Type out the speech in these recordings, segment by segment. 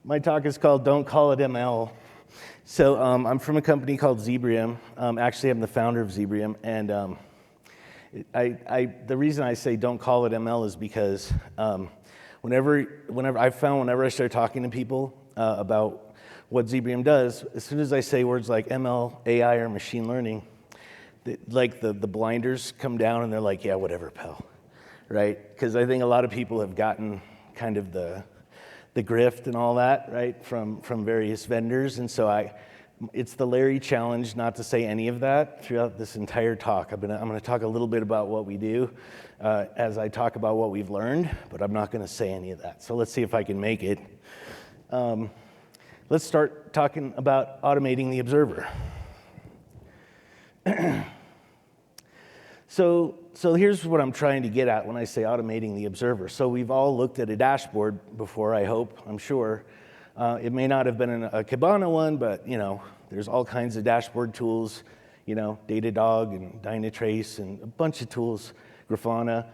My talk is called Don't Call It ML. So I'm from a company called Zebrium. Actually, I'm the founder of Zebrium. And the reason I say don't call it ML is because whenever I start talking to people about what Zebrium does, as soon as I say words like ML, AI, or machine learning, the blinders come down and they're like, yeah, whatever, pal, right? Because I think a lot of people have gotten kind of the grift and all that, right, from various vendors. And so it's the Larry challenge not to say any of that throughout this entire talk. I'm gonna talk a little bit about what we do as I talk about what we've learned, but I'm not gonna say any of that. So let's see if I can make it. Let's start talking about automating the observer. So here's what I'm trying to get at when I say automating the observer. So we've all looked at a dashboard before, I'm sure. It may not have been a Kibana one, but there's all kinds of dashboard tools, Datadog and Dynatrace and a bunch of tools, Grafana,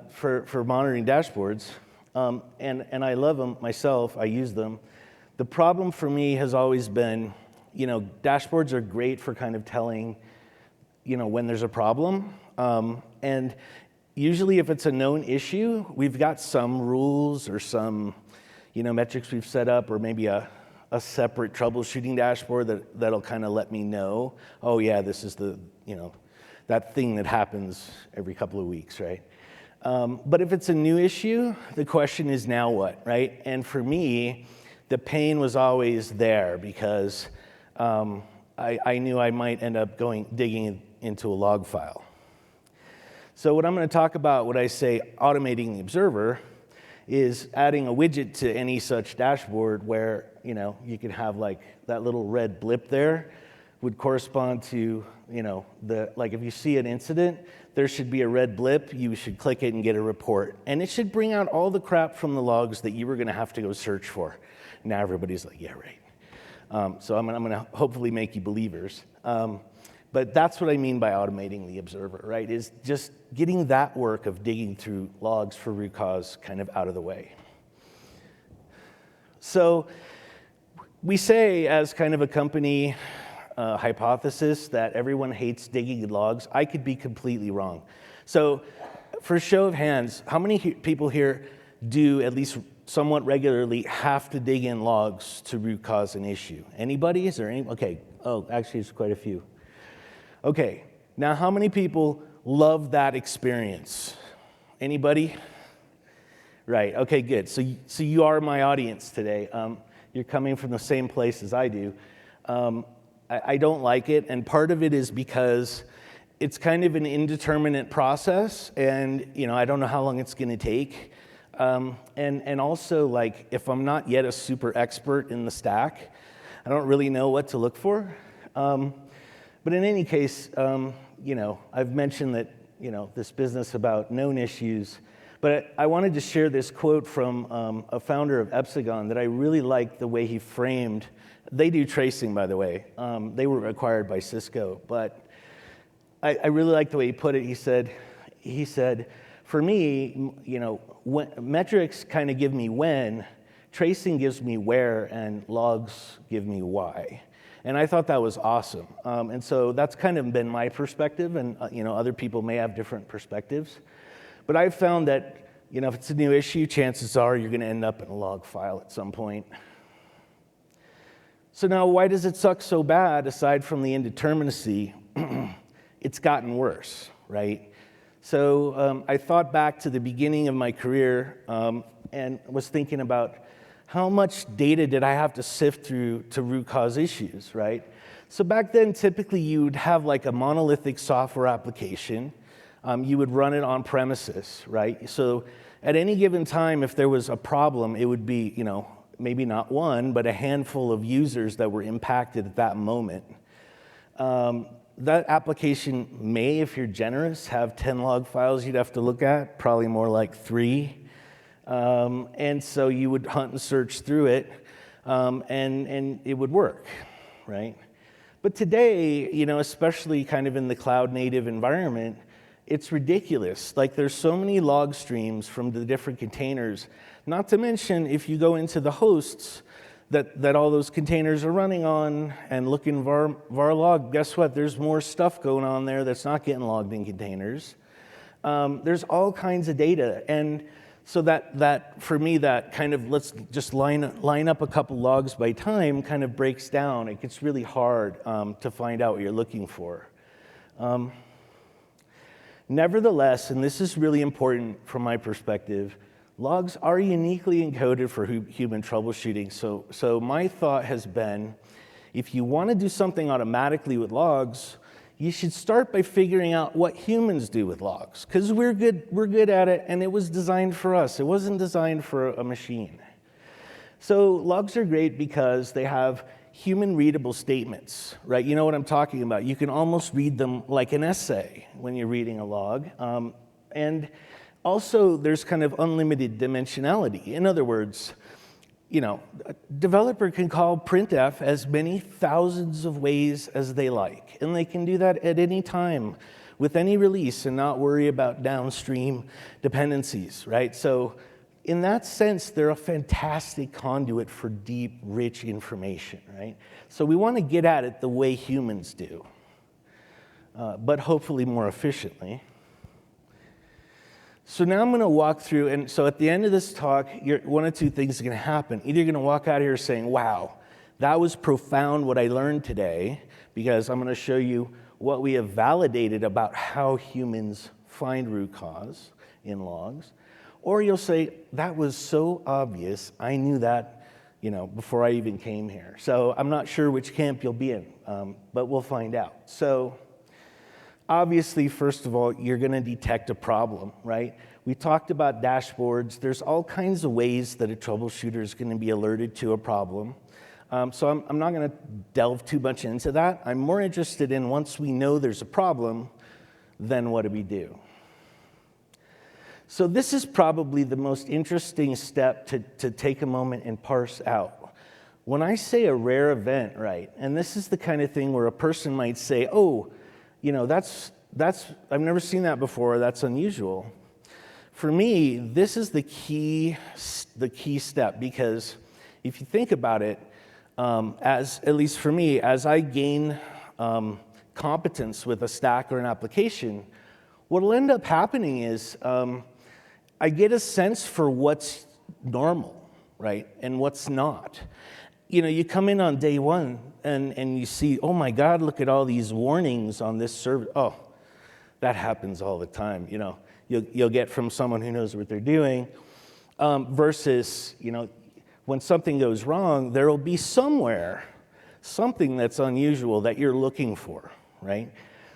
for monitoring dashboards. And I love them myself, I use them. The problem for me has always been, dashboards are great for kind of telling, when there's a problem. And usually if it's a known issue, we've got some rules or some, metrics we've set up, or maybe a separate troubleshooting dashboard that'll kind of let me know, oh yeah, this is that thing that happens every couple of weeks, right? But if it's a new issue, the question is now what, right? And for me, the pain was always there because I knew I might end up digging into a log file. So what I'm going to talk about when I say automating the observer is adding a widget to any such dashboard where you could have like that little red blip there would correspond to if you see an incident, there should be a red blip. You should click it and get a report, and it should bring out all the crap from the logs that you were going to have to go search for. Now everybody's like, yeah, right. So I'm going to hopefully make you believers. But that's what I mean by automating the observer, right? Is just getting that work of digging through logs for root cause kind of out of the way. So we say as kind of a company hypothesis that everyone hates digging in logs. I could be completely wrong. So for a show of hands, how many people here do at least somewhat regularly have to dig in logs to root cause an issue? Anybody? Is there any? Okay. Oh, actually, it's quite a few. Okay, now how many people love that experience? Anybody? Right, okay, good. So you are my audience today. You're coming from the same place as I do. I don't like it, and part of it is because it's kind of an indeterminate process, and I don't know how long it's gonna take. And also, like, if I'm not yet a super expert in the stack, I don't really know what to look for. But in any case, I've mentioned that, this business about known issues, but I wanted to share this quote from a founder of Epsagon that I really liked the way he framed. They do tracing, by the way. They were acquired by Cisco, but I really liked the way he put it. He said, for me, when, metrics kind of give me when, tracing gives me where, and logs give me why. And I thought that was awesome. And so that's kind of been my perspective, and other people may have different perspectives. But I've found that if it's a new issue, chances are you're going to end up in a log file at some point. So now, why does it suck so bad? Aside from the indeterminacy, it's gotten worse, right? So I thought back to the beginning of my career and was thinking about how much data did I have to sift through to root cause issues, right? So back then, typically you would have like a monolithic software application. You would run it on premises, right? So at any given time, if there was a problem, it would be, maybe not one, but a handful of users that were impacted at that moment. That application may, if you're generous, have 10 log files you'd have to look at, probably more like 3. And so you would hunt and search through it, and it would work, right? But today, especially kind of in the cloud native environment, It's ridiculous. Like, there's so many log streams from the different containers. Not to mention, if you go into the hosts that all those containers are running on and look in var log, guess what? There's more stuff going on there that's not getting logged in containers. There's all kinds of data. And so that for me, that kind of, let's just line up a couple logs by time kind of breaks down. It gets really hard to find out what you're looking for. Nevertheless, and this is really important from my perspective, logs are uniquely encoded for human troubleshooting. So my thought has been, if you want to do something automatically with logs, you should start by figuring out what humans do with logs, because we're good at it, and it was designed for us. It wasn't designed for a machine. So logs are great because they have human-readable statements, right? You know what I'm talking about. You can almost read them like an essay when you're reading a log. And also, there's kind of unlimited dimensionality. In other words, you know, a developer can call printf as many thousands of ways as they like, and they can do that at any time with any release and not worry about downstream dependencies, right? So in that sense, they're a fantastic conduit for deep, rich information, right? So we want to get at it the way humans do, but hopefully more efficiently. So now I'm going to walk through, and so at the end of this talk, one of two things are going to happen. Either you're going to walk out of here saying, wow, that was profound what I learned today, because I'm going to show you what we have validated about how humans find root cause in logs. Or you'll say, that was so obvious, I knew that, you know, before I even came here. So I'm not sure which camp you'll be in, but we'll find out. So obviously, first of all, you're going to detect a problem, right? We talked about dashboards. There's all kinds of ways that a troubleshooter is going to be alerted to a problem. So I'm not going to delve too much into that. I'm more interested in, once we know there's a problem, then what do we do? So this is probably the most interesting step to take a moment and parse out. When I say a rare event, right, and this is the kind of thing where a person might say, oh, you know, that's I've never seen that before, that's unusual. For me, this is the key step, because if you think about it, at least for me, as I gain competence with a stack or an application, what will end up happening is I get a sense for what's normal, right, and what's not. You know, you come in on day one and you see, oh my God, look at all these warnings on this server. Oh, that happens all the time. You know, you'll get from someone who knows what they're doing, versus, you know, when something goes wrong, there will be somewhere something that's unusual that you're looking for, right?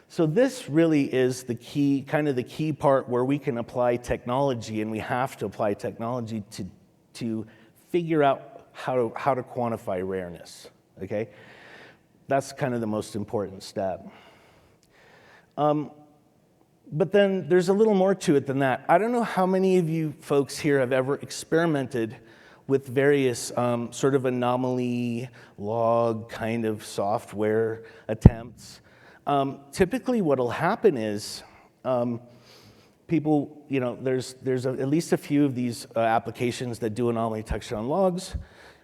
So this really is the key, kind of the key part where we can apply technology, and we have to apply technology to figure out how to quantify rareness, okay? That's kind of the most important step. But then there's a little more to it than that. I don't know how many of you folks here have ever experimented with various sort of anomaly log kind of software attempts. Typically what will happen is people, you know, there's at least a few of these applications that do anomaly detection on logs.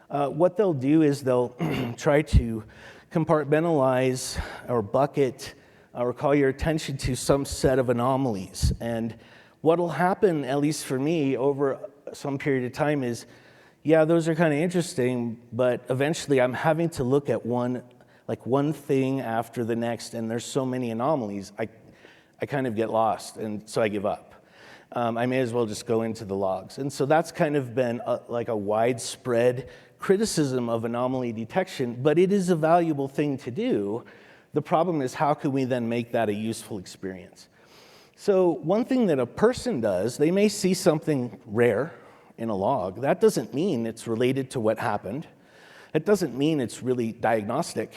What they'll do is they'll try to compartmentalize or bucket or call your attention to some set of anomalies. And what will happen, at least for me, over some period of time is, yeah, those are kind of interesting, but eventually I'm having to look at one thing after the next, and there's so many anomalies, I kind of get lost, and so I give up. I may as well just go into the logs. And so that's kind of been like a widespread criticism of anomaly detection, but it is a valuable thing to do. The problem is, how can we then make that a useful experience? So one thing that a person does, they may see something rare in a log. That doesn't mean it's related to what happened. It doesn't mean it's really diagnostic.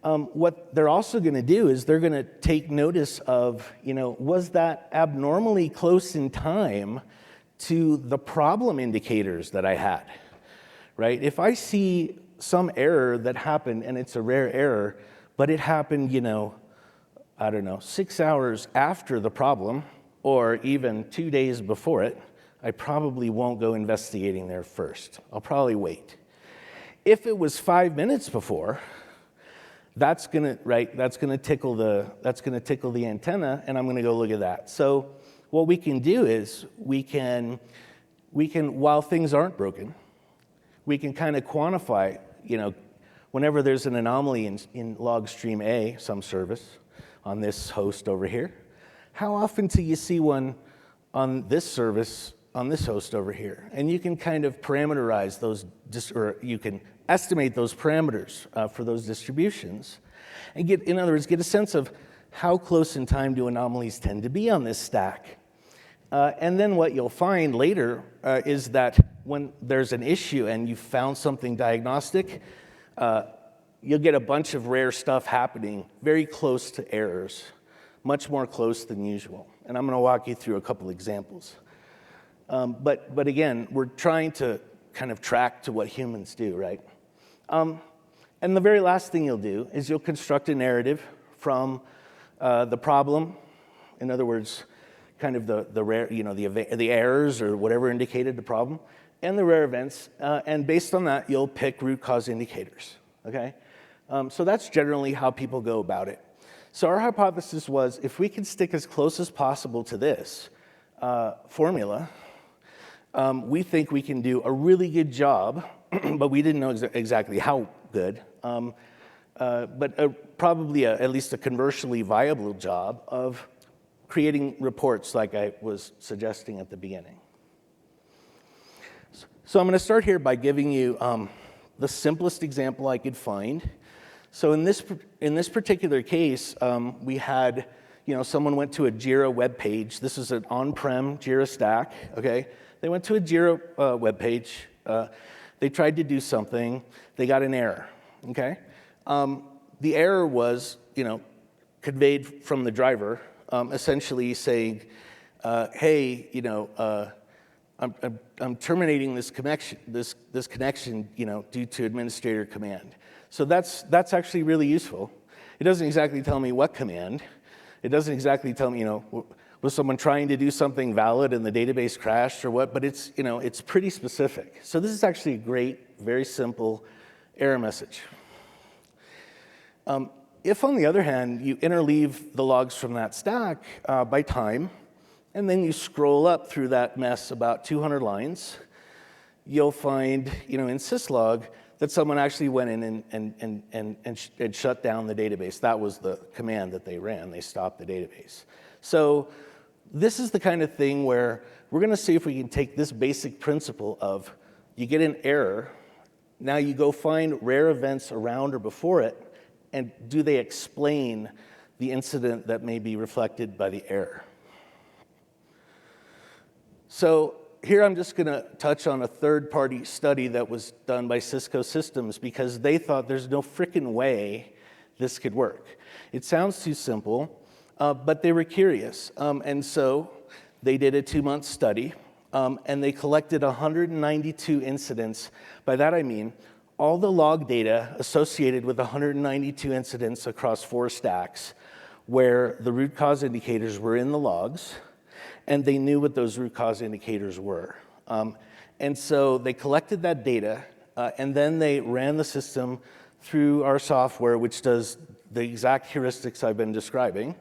What they're also going to do is they're going to take notice of, you know, was that abnormally close in time to the problem indicators that I had, right? If I see some error that happened and it's a rare error, but it happened, you know, I don't know, 6 hours after the problem, or even 2 days before it, I probably won't go investigating there first. I'll probably wait. If it was 5 minutes before, that's gonna tickle the antenna, and I'm gonna go look at that. So what we can do is we can while things aren't broken, we can kind of quantify, whenever there's an anomaly in log stream A, some service on this host over here, how often do you see one on this service on this host over here? And you can kind of parameterize those, or you can estimate those parameters for those distributions, and in other words, get a sense of how close in time do anomalies tend to be on this stack. And then what you'll find later is that when there's an issue and you found something diagnostic, you'll get a bunch of rare stuff happening very close to errors, much more close than usual. And I'm going to walk you through a couple examples. But again, we're trying to kind of track to what humans do, right? And the very last thing you'll do is you'll construct a narrative from the problem. In other words, kind of the rare, the errors or whatever indicated the problem, and the rare events. And based on that, you'll pick root cause indicators, okay? So that's generally how people go about it. So our hypothesis was, if we can stick as close as possible to this formula, we think we can do a really good job, but we didn't know exactly how good, but probably at least a commercially viable job of creating reports like I was suggesting at the beginning. So I'm going to start here by giving you the simplest example I could find. So in this particular case, we had, someone went to a Jira web page. This is an on-prem Jira stack, okay? They went to a Jira web page. They tried to do something. They got an error, okay? The error was, conveyed from the driver, essentially saying, hey, I'm terminating this connection, due to administrator command. So that's actually really useful. It doesn't exactly tell me what command. It doesn't exactly tell me, was someone trying to do something valid and the database crashed or what, but it's pretty specific. So this is actually a great, very simple error message. If, on the other hand, you interleave the logs from that stack by time, and then you scroll up through that mess about 200 lines, you'll find, in syslog, that someone actually went in and shut down the database. That was the command that they ran. They stopped the database. So this is the kind of thing where we're going to see if we can take this basic principle of you get an error, now you go find rare events around or before it, and do they explain the incident that may be reflected by the error? So here I'm just going to touch on a third-party study that was done by Cisco Systems because they thought there's no frickin' way this could work. It sounds too simple, but they were curious. And so they did a 2-month study, and they collected 192 incidents. By that I mean all the log data associated with 192 incidents across 4 stacks where the root cause indicators were in the logs, and they knew what those root cause indicators were. And so they collected that data, and then they ran the system through our software, which does the exact heuristics I've been describing.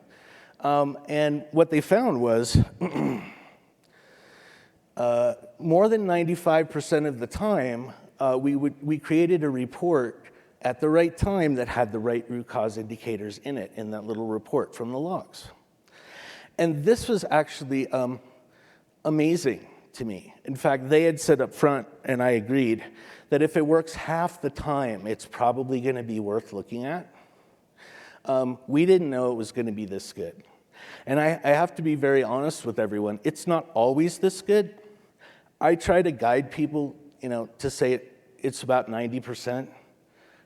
And what they found was more than 95% of the time, we created a report at the right time that had the right root cause indicators in it, in that little report from the logs. And this was actually amazing to me. In fact, they had said up front, and I agreed, that if it works half the time, it's probably going to be worth looking at. We didn't know it was going to be this good. And I have to be very honest with everyone. It's not always this good. I try to guide people, to say it's about 90%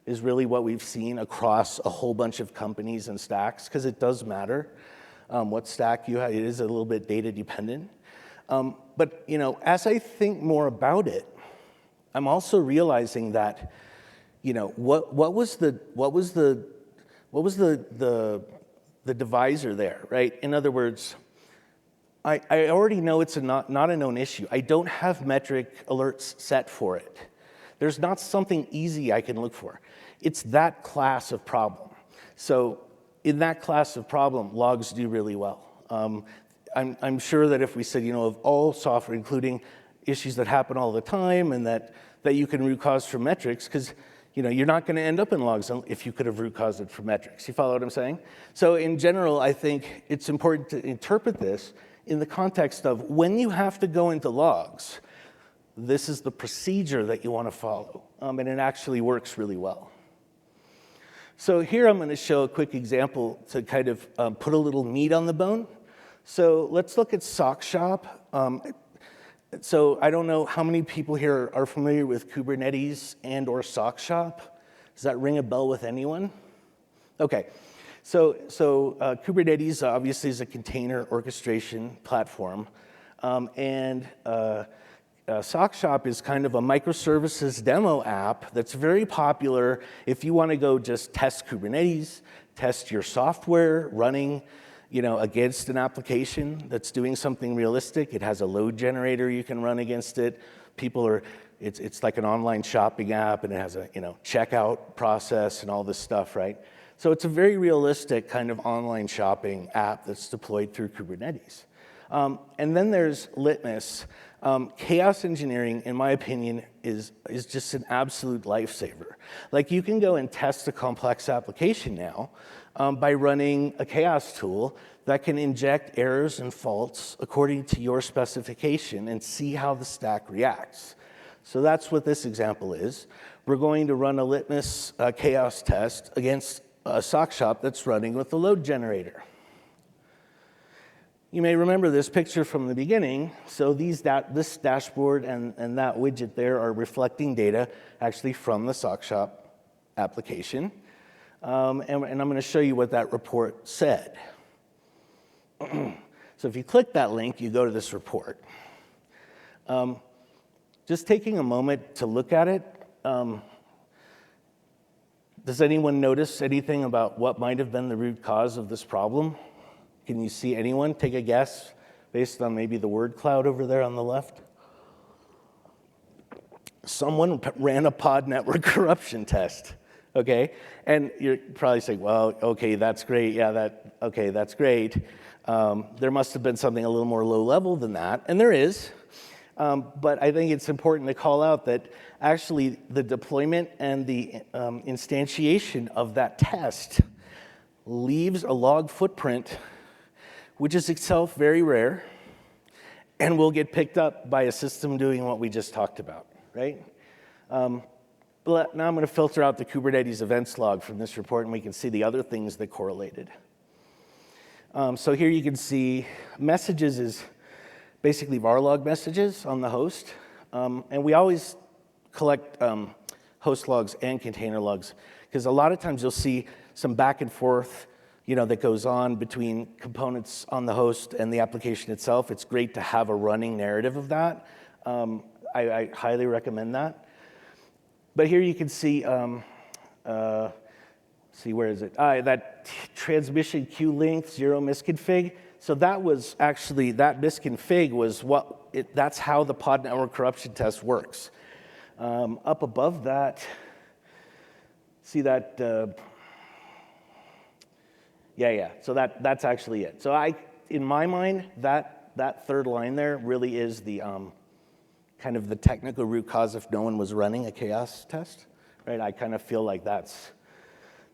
is really what we've seen across a whole bunch of companies and stacks, because it does matter. What stack you have, it is a little bit data dependent. But as I think more about it, I'm also realizing that, what was the the divisor there, right? In other words, I already know it's not a known issue. I don't have metric alerts set for it. There's not something easy I can look for. It's that class of problem. So in that class of problem, logs do really well. I'm sure that if we said, of all software, including issues that happen all the time and that you can root cause from metrics, because you're not going to end up in logs if you could have root caused it from metrics. You follow what I'm saying? So in general, I think it's important to interpret this in the context of when you have to go into logs, this is the procedure that you want to follow, and it actually works really well. So here I'm going to show a quick example to kind of put a little meat on the bone. So let's look at Sock Shop. So I don't know how many people here are familiar with Kubernetes and or Sock Shop. Does that ring a bell with anyone? Okay. So Kubernetes obviously is a container orchestration platform, and Sock Shop is kind of a microservices demo app that's very popular if you want to go just test Kubernetes, test your software running, against an application that's doing something realistic. It has a load generator you can run against it. It's like an online shopping app, and it has a checkout process and all this stuff, right? So it's a very realistic kind of online shopping app that's deployed through Kubernetes. And then there's Litmus. Chaos engineering, in my opinion, is just an absolute lifesaver. Like, you can go and test a complex application now by running a chaos tool that can inject errors and faults according to your specification and see how the stack reacts. So that's what this example is. We're going to run a Litmus chaos test against a Sock Shop that's running with the load generator. You may remember this picture from the beginning. So this dashboard and that widget there are reflecting data actually from the Sock Shop application. And I'm going to show you what that report said. So if you click that link, you go to this report. Just taking a moment to look at it, does anyone notice anything about what might have been the root cause of this problem? Can you see anyone? Take a guess based on maybe the word cloud over there on the left. Someone ran a pod network corruption test, okay? And you're probably saying, well, okay, that's great. Yeah, that's great. There must have been something a little more low level than that, and there is. But I think it's important to call out that actually the deployment and the instantiation of that test leaves a log footprint, which is itself very rare, and will get picked up by a system doing what we just talked about, right? But now I'm going to filter out the Kubernetes events log from this report, and we can see the other things that correlated. So here you can see messages is basically var log messages on the host. And we always collect host logs and container logs, because a lot of times you'll see some back and forth that goes on between components on the host and the application itself. It's great to have a running narrative of that. I highly recommend that. But here you can see, where is it? That transmission queue length, 0 misconfig. So that was actually, that misconfig was that's how the pod network corruption test works. Up above that, see that, so that's actually it. So in my mind, that third line there really is the kind of the technical root cause if no one was running a chaos test, right? I kind of feel like that's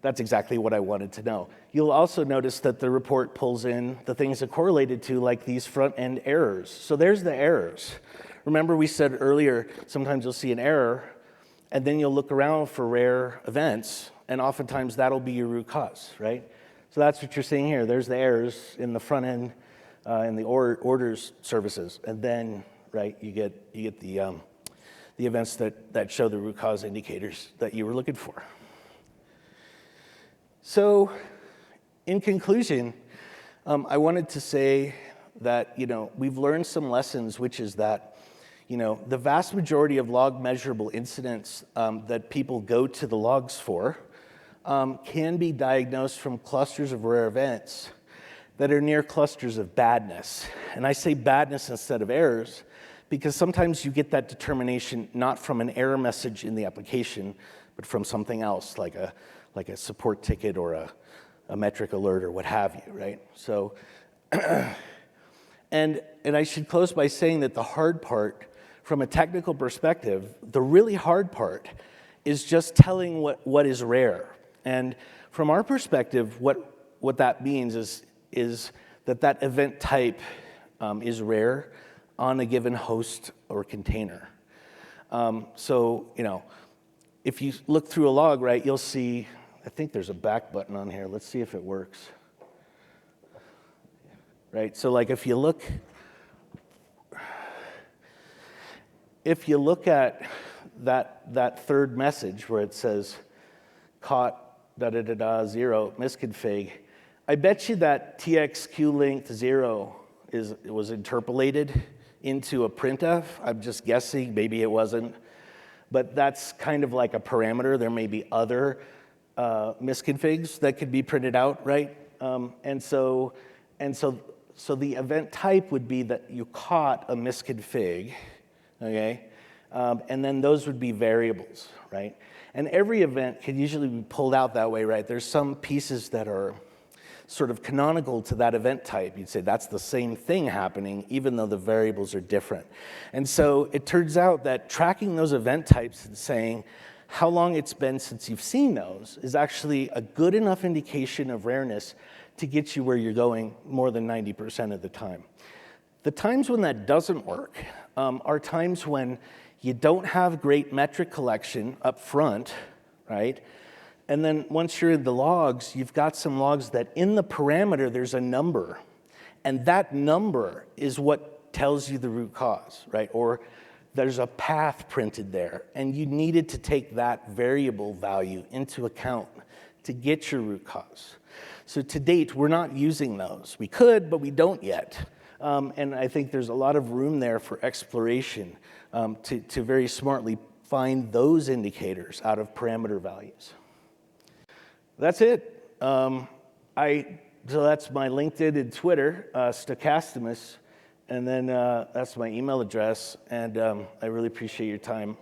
exactly what I wanted to know. You'll also notice that the report pulls in the things that correlated to, like these front-end errors. So there's the errors. Remember we said earlier, sometimes you'll see an error, and then you'll look around for rare events, and oftentimes that'll be your root cause, right? So that's what you're seeing here. There's the errors in the front end, in the orders services, and then, right, you get the events that show the root cause indicators that you were looking for. So, in conclusion, I wanted to say that, we've learned some lessons, which is that, the vast majority of log measurable incidents that people go to the logs for can be diagnosed from clusters of rare events that are near clusters of badness. And I say badness instead of errors because sometimes you get that determination not from an error message in the application, but from something else, like a support ticket or a metric alert or what have you, right? So, and I should close by saying that the hard part, from a technical perspective, the really hard part is just telling what is rare. And from our perspective, what that means is that event type is rare on a given host or container. So, if you look through a log, right, you'll see, I think there's a back button on here. Let's see if it works. Right, so like if you look at that third message where it says caught 0 misconfig, I bet you that txq length 0 was interpolated into a printf. I'm just guessing, maybe it wasn't, but that's kind of like a parameter. There may be other misconfigs that could be printed out, right? And so the event type would be that you caught a misconfig, okay? And then those would be variables, right? And every event can usually be pulled out that way, right? There's some pieces that are sort of canonical to that event type. You'd say that's the same thing happening, even though the variables are different. And so it turns out that tracking those event types and saying how long it's been since you've seen those is actually a good enough indication of rareness to get you where you're going more than 90% of the time. The times when that doesn't work are times when you don't have great metric collection up front, right? And then once you're in the logs, you've got some logs that in the parameter there's a number, and that number is what tells you the root cause, right? Or there's a path printed there, and you needed to take that variable value into account to get your root cause. So to date, we're not using those. We could, but we don't yet. And I think there's a lot of room there for exploration to very smartly find those indicators out of parameter values. That's it. So that's my LinkedIn and Twitter, Stochastimus, and then that's my email address, and I really appreciate your time.